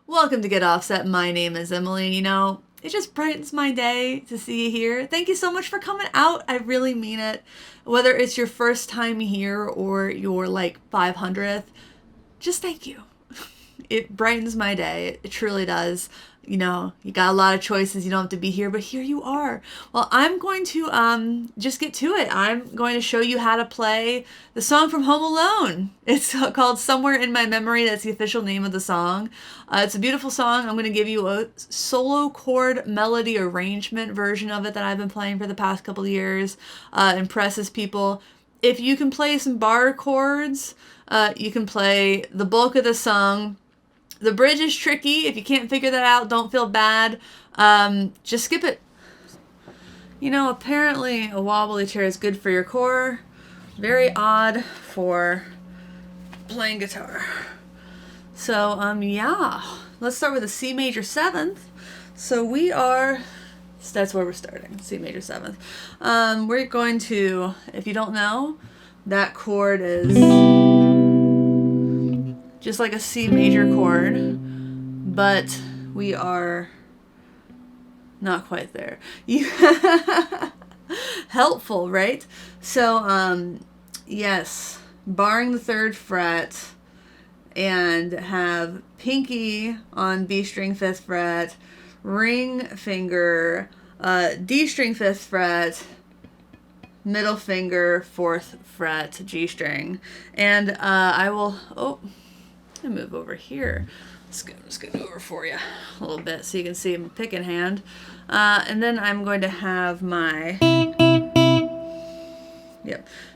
Welcome to Get Offset. My name is Emily. You know, it just brightens my day to see you here. Thank you so much for coming out. I really mean it. Whether it's your first time here or your 500th, just thank you. It brightens my day. It truly does. You know, you got a lot of choices. You don't have to be here, but here you are. Well, I'm going to just get to it. I'm going to show you how to play the song from Home Alone. It's called Somewhere in My Memory. That's the official name of the song. It's a beautiful song. I'm going to give you a solo chord melody arrangement version of it that I've been playing for the past couple of years. Impresses people. If you can play some barre chords, you can play the bulk of the song. The bridge is tricky. If you can't figure that out, don't feel bad. Just skip it. You know, apparently a wobbly chair is good for your core. Very odd for playing guitar. So, yeah. Let's start with a C major 7th. So that's where we're starting, C major 7th. We're going to, if you don't know, that chord is just like a C major chord, but we are not quite there. Helpful, right? So, yes, barring the 3rd fret and have pinky on B string 5th fret, ring finger, D string 5th fret, middle finger 4th fret, G string, and I will, move over here. Let's get over for you a little bit so you can see my pick in hand. And then I'm going to have my,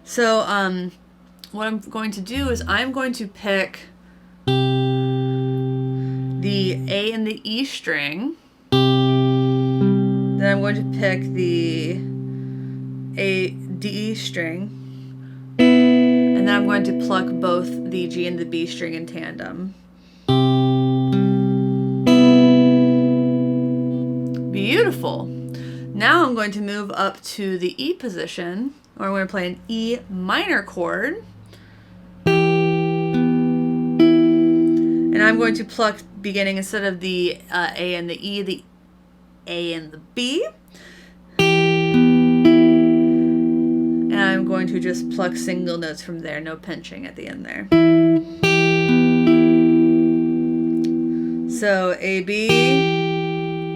So what I'm going to do is I'm going to pick the A and the E string. Then I'm going to pick the A, D string. And then I'm going to pluck both the G and the B string in tandem. Beautiful. Now I'm going to move up to the E position, or I'm going to play an E minor chord. And I'm going to pluck beginning instead of the A and the E, the A and the B. And I'm going to just pluck single notes from there, no pinching at the end there. So A, B,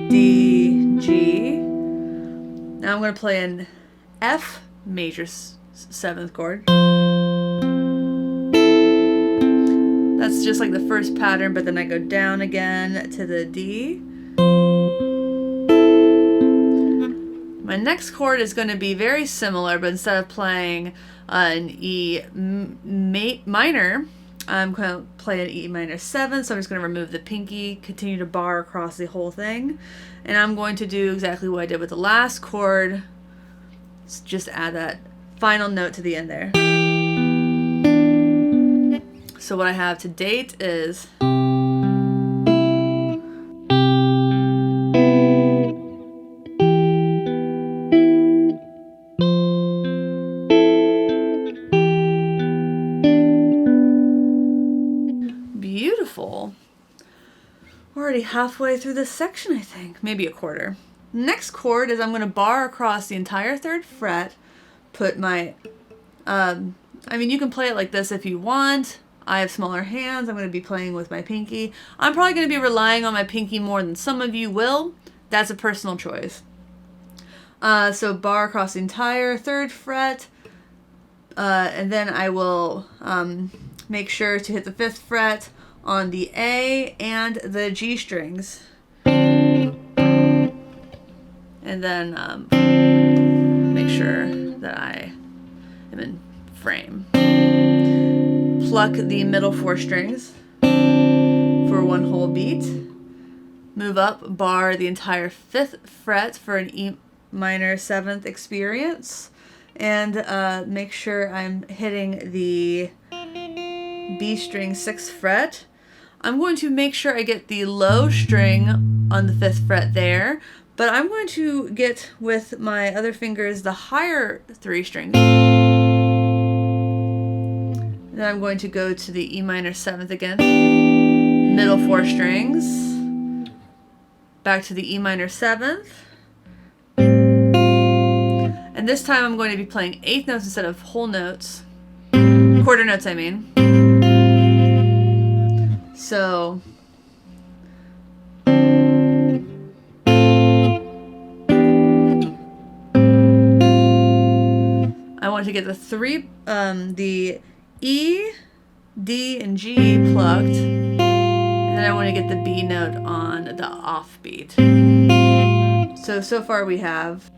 D, G. Now I'm going to play an F major 7th chord. That's just like the first pattern, but then I go down again to the D. My next chord is going to be very similar, but instead of playing an E minor, I'm going to play an E minor 7, so I'm just going to remove the pinky, continue to bar across the whole thing, and I'm going to do exactly what I did with the last chord, just add that final note to the end there. So what I have to date is beautiful. We're already halfway through this section, I think. Maybe a quarter. Next chord is I'm going to bar across the entire 3rd fret, put my, you can play it like this if you want. I have smaller hands. I'm going to be playing with my pinky. I'm probably going to be relying on my pinky more than some of you will. That's a personal choice. So bar across the entire 3rd fret, and then I will make sure to hit the 5th fret on the A and the G strings. And then make sure that I am in frame. Pluck the middle 4 strings for 1 whole beat. Move up, bar the entire 5th fret for an E minor 7th experience. And make sure I'm hitting the B string 6th fret. I'm going to make sure I get the low string on the 5th fret there, but I'm going to get with my other fingers the higher 3 strings. Then I'm going to go to the E minor 7th again, middle 4 strings, back to the E minor 7th. And this time I'm going to be playing eighth notes instead of whole notes. Quarter notes, I mean. So I want to get the E, D, and G plucked, and then I want to get the B note on the offbeat. So far we have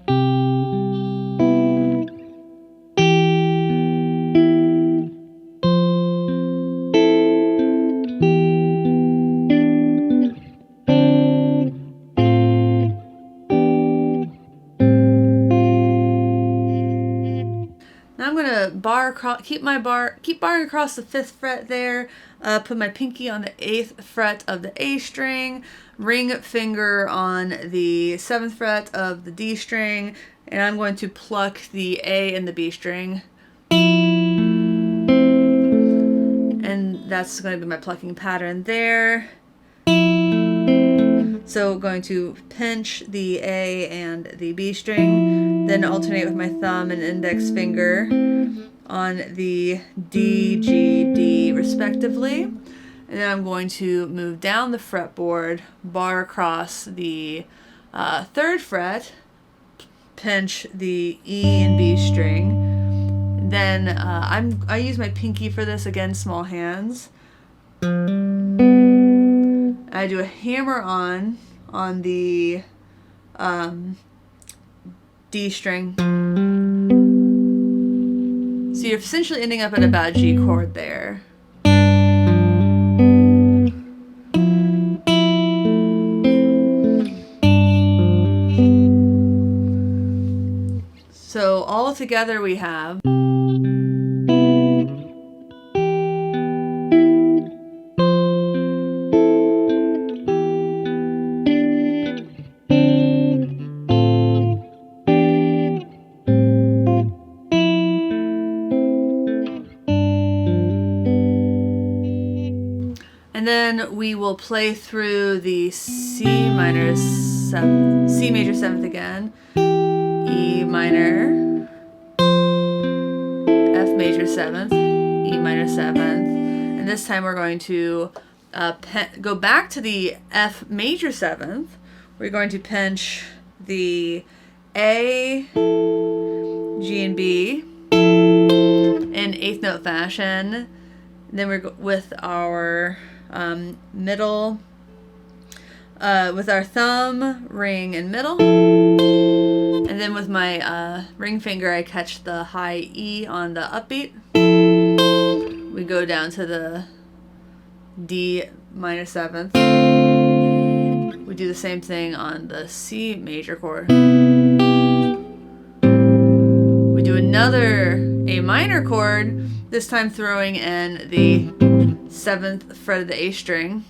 bar across, keep barring across the 5th fret there, put my pinky on the 8th fret of the A string, ring finger on the 7th fret of the D string, and I'm going to pluck the A and the B string. And that's going to be my plucking pattern there. So going to pinch the A and the B string, then alternate with my thumb and index finger on the D, G, D respectively. And then I'm going to move down the fretboard, bar across the 3rd fret, pinch the E and B string. Then I use my pinky for this, again, small hands. I do a hammer on the D string. So you're essentially ending up at a bad G chord there. So all together we have and then we will play through the C major 7th again, E minor, F major 7th, E minor 7th, and this time we're going to go back to the F major 7th. We're going to pinch the A, G, and B in 8th note fashion. Then we're with our middle, with our thumb, ring, and middle. And then with my ring finger, I catch the high E on the upbeat. We go down to the D minor 7th. We do the same thing on the C major chord. We do another A minor chord, this time throwing in the 7th fret of the A string.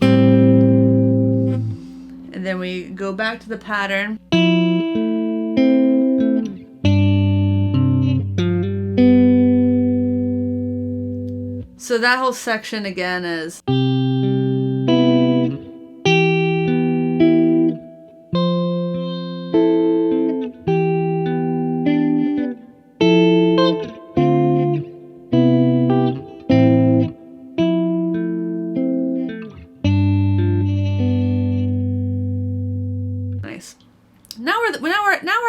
And then we go back to the pattern. So that whole section again is nice. Now we're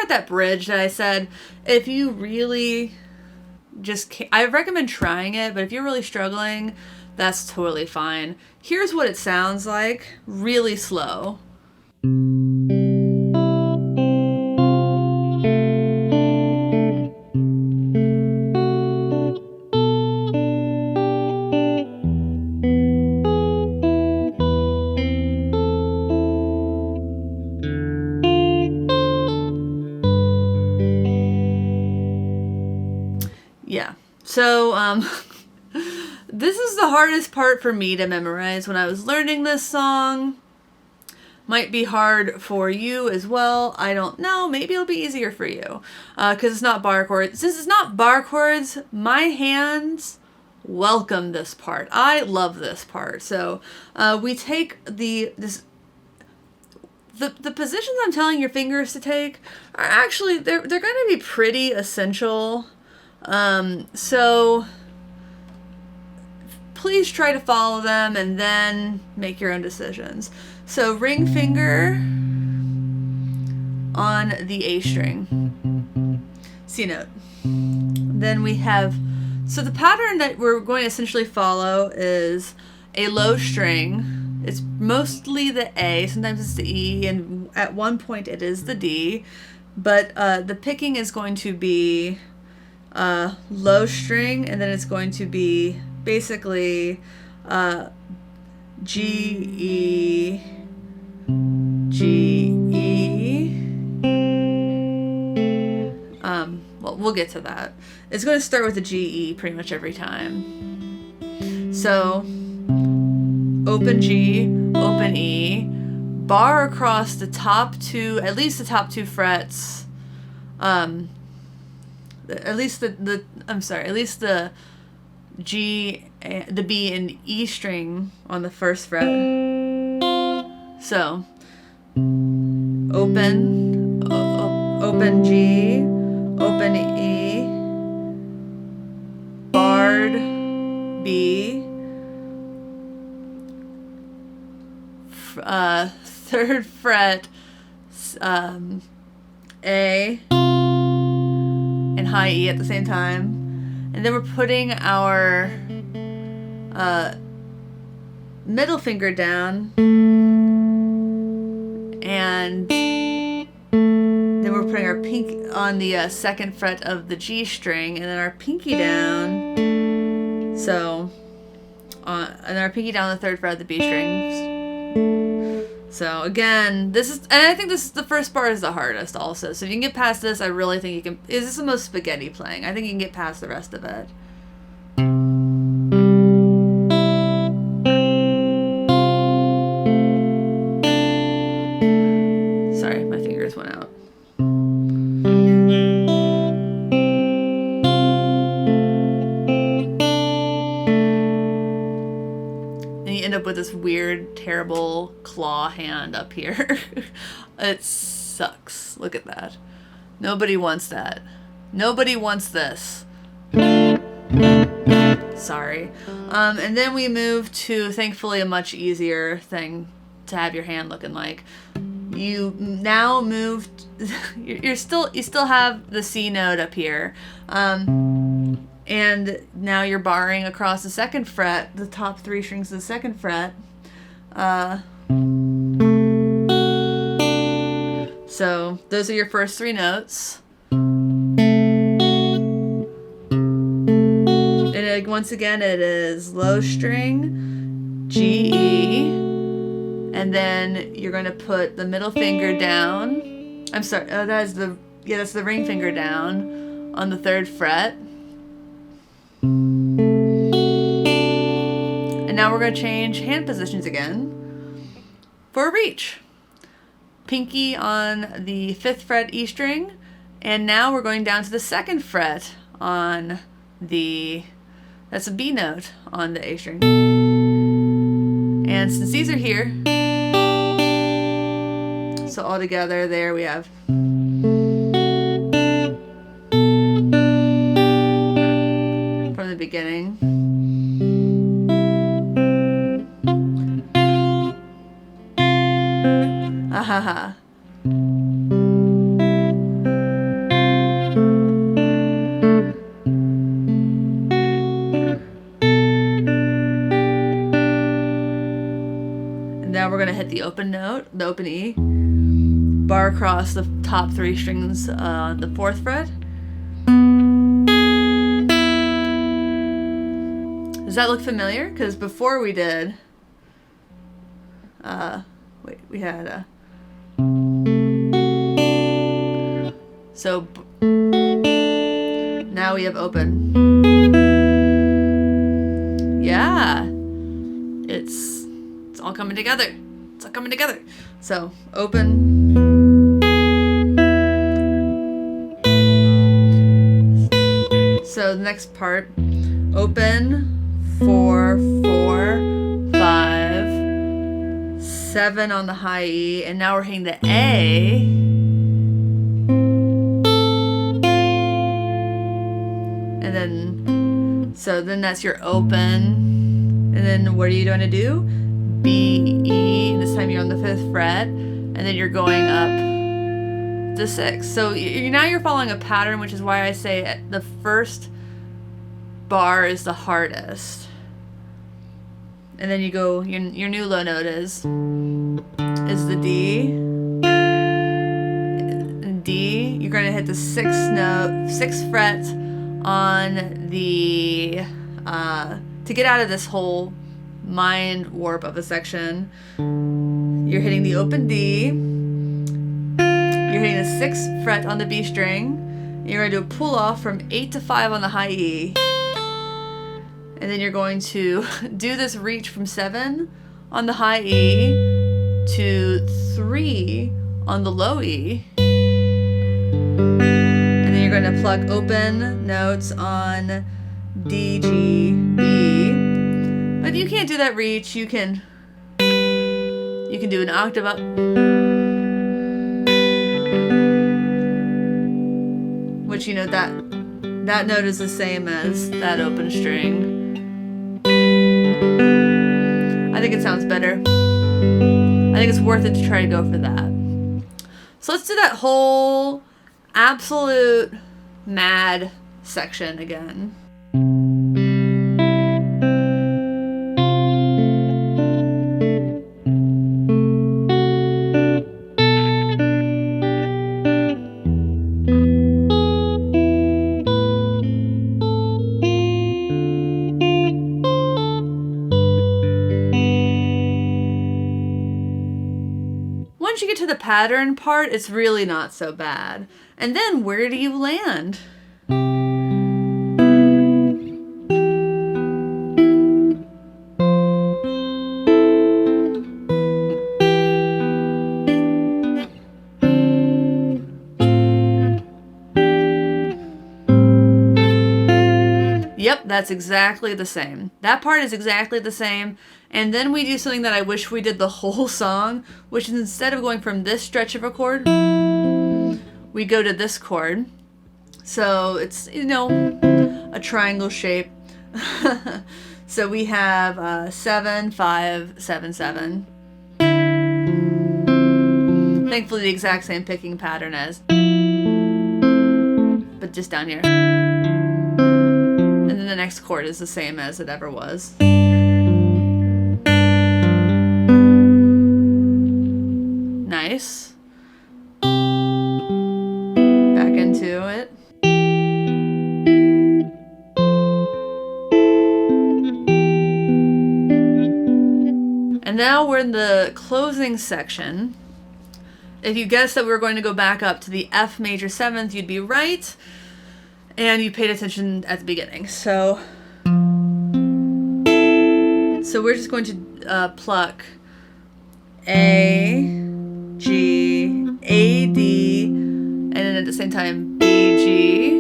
at that bridge that I said, if you really just can't, I recommend trying it, but if you're really struggling, that's totally fine. Here's what it sounds like, really slow. Yeah, so this is the hardest part for me to memorize when I was learning this song. Might be hard for you as well. I don't know. Maybe it'll be easier for you because it's not bar chords. Since it's not bar chords, my hands welcome this part. I love this part. So we take the positions I'm telling your fingers to take are actually, they're going to be pretty essential. So please try to follow them and then make your own decisions. So ring finger on the A string, C note. Then we have, so the pattern that we're going to essentially follow is a low string. It's mostly the A, sometimes it's the E, and at one point it is the D. But the picking is going to be low string, and then it's going to be basically G, E, G, E. Well, we'll get to that. It's going to start with a G, E pretty much every time. So open G, open E, bar across the top two, at least the top two frets, at least the G, the B and E string on the first fret. So open G, open E, barred B, third fret, A and high E at the same time, and then we're putting our middle finger down, and then we're putting our pinky on the second fret of the G string, and then our pinky down. So, and our pinky down the third fret of the B strings. So again, this is, and I think this is the first part is the hardest also. So if you can get past this, I really think you can. This is the most spaghetti playing. I think you can get past the rest of it. Sorry, my fingers went out. End up with this weird, terrible claw hand up here. It sucks. Look at that. Nobody wants that. Nobody wants this. Sorry. And then we move to, thankfully, a much easier thing to have your hand looking like. You now move. You still have the C note up here. And now you're barring across the second fret, the top three strings of the second fret. So those are your first three notes. And once again, it is low string, G, E, and then you're going to put the middle finger down. I'm sorry, that's the ring finger down on the third fret. And now we're going to change hand positions again for a reach. Pinky on the 5th fret E string, and now we're going down to the 2nd fret on that's a B note on the A string. And since these are here, so all together there we have from the beginning. Ahaha. And now we're going to hit the open note, the open E, bar across the top three strings on the 4th fret. Does that look familiar? Because before we did, we had so now we have open. Yeah, it's all coming together. It's all coming together. So open. So the next part, open, 4, 4, 5, 7 on the high E, and now we're hitting the A. And then, so then that's your open. And then what are you going to do? B, E, and this time you're on the 5th fret, and then you're going up to 6. So now you're following a pattern, which is why I say the first bar is the hardest. And then you go, your new low note is the D. And D, you're going to hit the 6th fret on the, to get out of this whole mind warp of a section. You're hitting the open D. You're hitting the 6th fret on the B string. You're going to do a pull off from 8 to 5 on the high E. And then you're going to do this reach from 7 on the high E to 3 on the low E. And then you're going to pluck open notes on D, G, B. But if you can't do that reach, you can do an octave up. Which, you know, that note is the same as that open string. I think it sounds better. I think it's worth it to try to go for that. So let's do that whole absolute mad section again. Once you get to the pattern part, it's really not so bad. And then where do you land? Yep, that's exactly the same. That part is exactly the same. And then we do something that I wish we did the whole song, which is instead of going from this stretch of a chord, we go to this chord. So it's, you know, a triangle shape. So we have 7, 5, 7, 7. Thankfully the exact same picking pattern as, but just down here. And then the next chord is the same as it ever was. Nice. Back into it. And now we're in the closing section. If you guessed that we were going to go back up to the F major 7th, you'd be right. And you paid attention at the beginning. So we're just going to pluck A, G, A, D, and then at the same time B, G.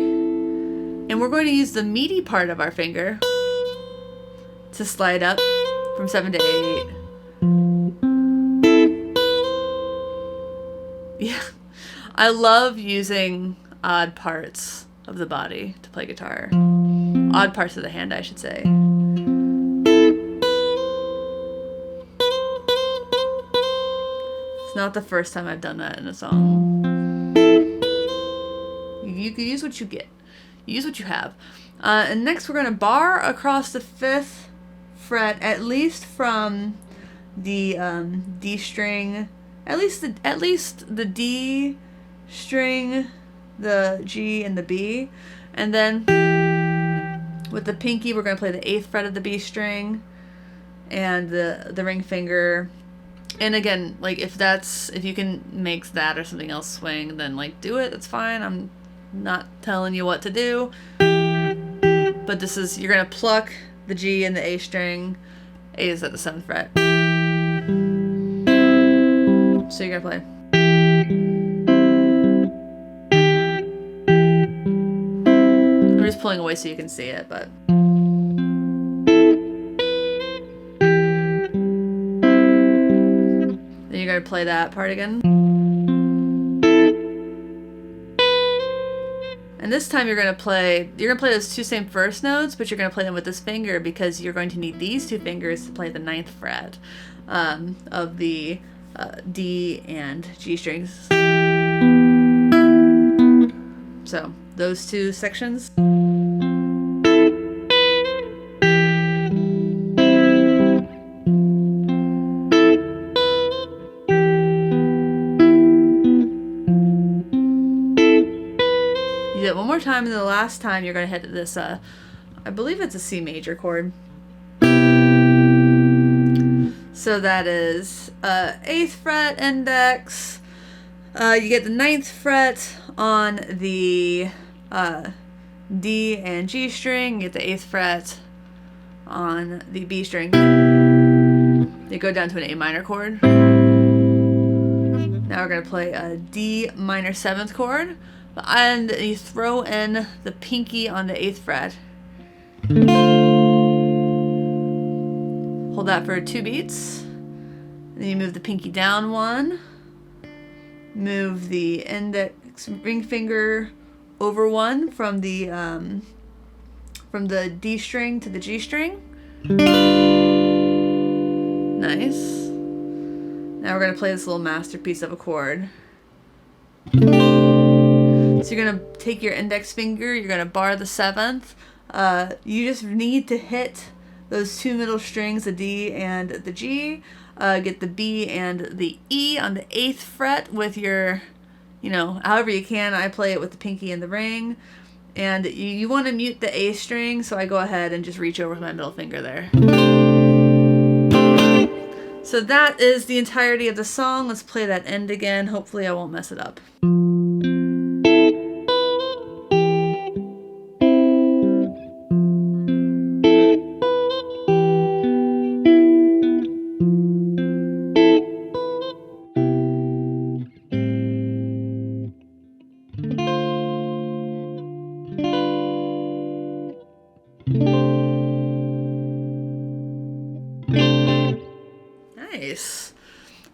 And we're going to use the meaty part of our finger to slide up from 7 to 8. Yeah, I love using odd parts of the body to play guitar. Odd parts of the hand, I should say. It's not the first time I've done that in a song. You can use what you get. Use what you have. And next we're going to bar across the 5th fret, at least from the D string, at least the D string, the G, and the B. And then with the pinky, we're going to play the 8th fret of the B string and the ring finger. And again, like if you can make that or something else swing, then like do it. That's fine. I'm not telling you what to do. But you're going to pluck the G and the A string. A is at the 7th fret. So you're going to play. I'm just pulling away so you can see it, but. you're going to play that part again. And this time you're going to play those two same first notes, but you're going to play them with this finger because you're going to need these two fingers to play the 9th fret of the D and G strings. So those two sections. You do it one more time, and the last time you're going to hit this, I believe it's a C major chord. So that is 8th fret index. You get the 9th fret on the D and G string. You get the 8th fret on the B string. You go down to an A minor chord. Now we're going to play a D minor 7th chord. And you throw in the pinky on the 8th fret. Hold that for 2 beats. Then you move the pinky down 1. Move the index ring finger over 1 from the D string to the G string. Nice. Now we're going to play this little masterpiece of a chord. So you're going to take your index finger, you're going to bar the 7th. You just need to hit those two middle strings, the D and the G. Get the B and the E on the 8th fret with your, however you can. I play it with the pinky and the ring. And you want to mute the A string, so I go ahead and just reach over with my middle finger there. So that is the entirety of the song. Let's play that end again. Hopefully I won't mess it up. Nice.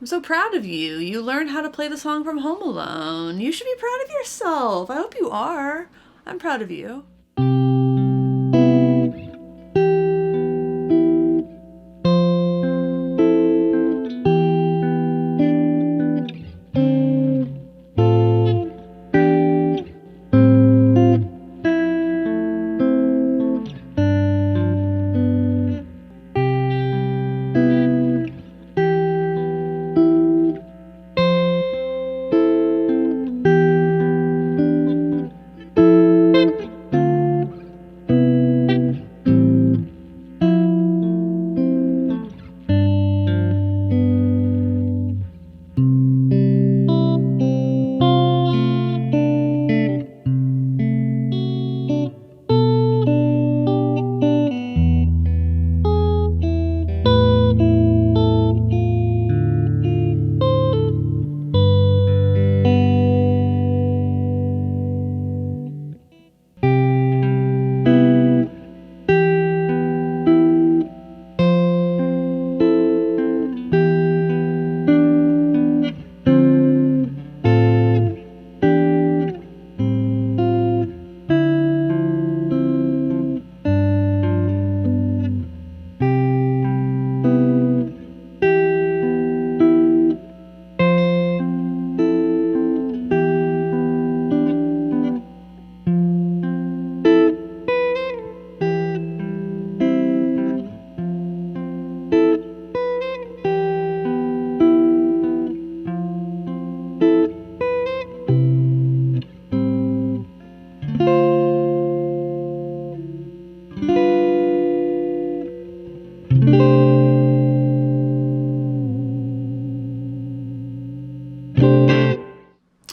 I'm so proud of you. You learned how to play the song from Home Alone. You should be proud of yourself. I hope you are. I'm proud of you.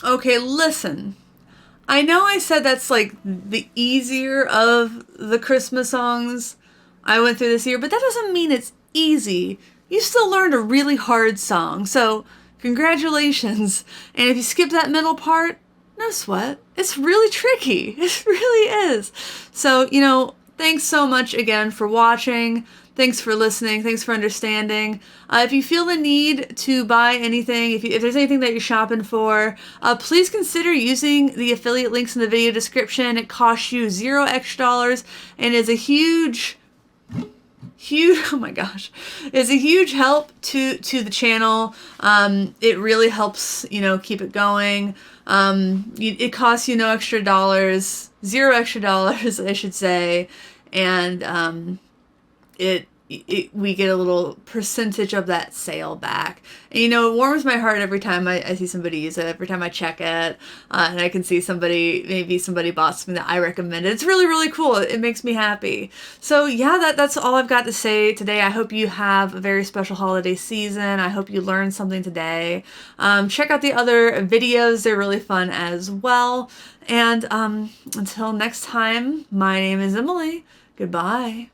Okay, listen. I know I said that's like the easier of the Christmas songs I went through this year, but that doesn't mean it's easy. You still learned a really hard song, so congratulations. And if you skip that middle part, no sweat. It's really tricky. It really is. So, thanks so much again for watching. Thanks for listening. Thanks for understanding. If you feel the need to buy anything, if there's anything that you're shopping for, please consider using the affiliate links in the video description. It costs you $0 extra and is a huge, oh my gosh, is a huge help to the channel. It really helps, keep it going. It costs you no extra dollars, $0 extra, I should say. And, we get a little percentage of that sale back. And, it warms my heart every time I see somebody use it, every time I check it, and I can see maybe somebody bought something that I recommended. It's really, really cool. It makes me happy. So yeah, that's all I've got to say today. I hope you have a very special holiday season. I hope you learned something today. Check out the other videos. They're really fun as well. And until next time, my name is Emily. Goodbye.